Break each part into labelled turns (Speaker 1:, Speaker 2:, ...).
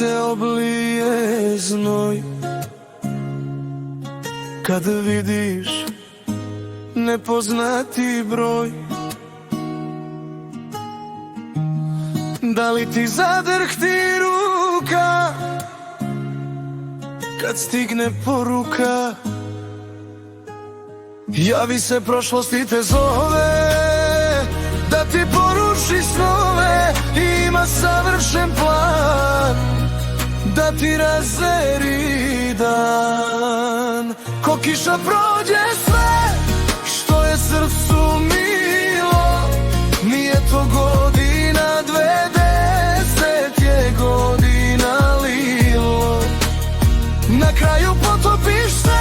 Speaker 1: te oblije znoj, kad vidiš nepoznati broj. Da li ti zadrhti ruka kad stigne poruka? Javi se prošlost i te zove da ti poruši snove. Ima savršen plan da ti razeri dan. Ko kiša prođe sve što je srcu milo. Nije to godina, 20 je godina lilo. Na kraju potopiš se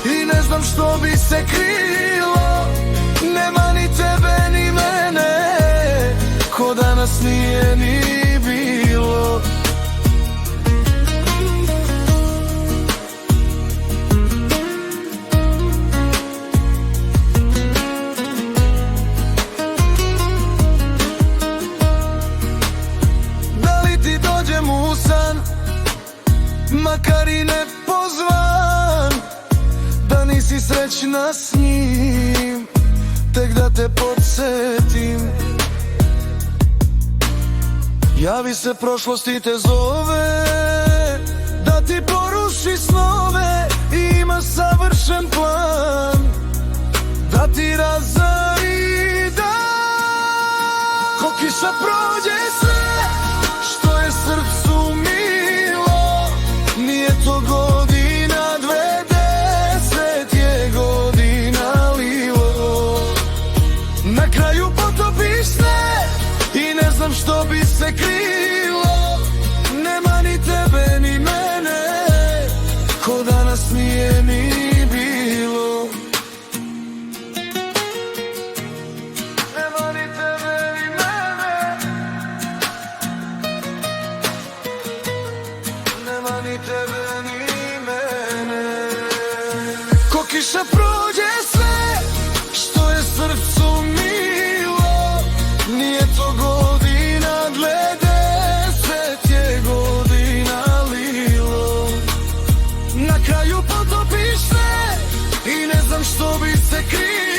Speaker 1: i ne znam što bi se krilo. Nema ni tebe ni mene, ko da nas nije ni bilo. Da li ti dođem u san, makar i ne pozvan, da nisi srećna s njim, tek da te podsjetim. Javi se prošlost i te zove da ti poruši snove. Ima savršen plan da ti razari dan. Ko kiša prođe sve što je srcu milo. Nije to godina, 20 je godina lilo. Na kraju potopiš se i ne znam što bi se krilo. Nema ni tebe ni mene, ko da nas nije ni bilo. Nema ni tebe ni mene, nema ni tebe ni mene. Ko kiša prođe sve što je srcu milo. Nije to godina, 20 je godina lilo. Na kraju potopiš se i ne znam što bi se krilo.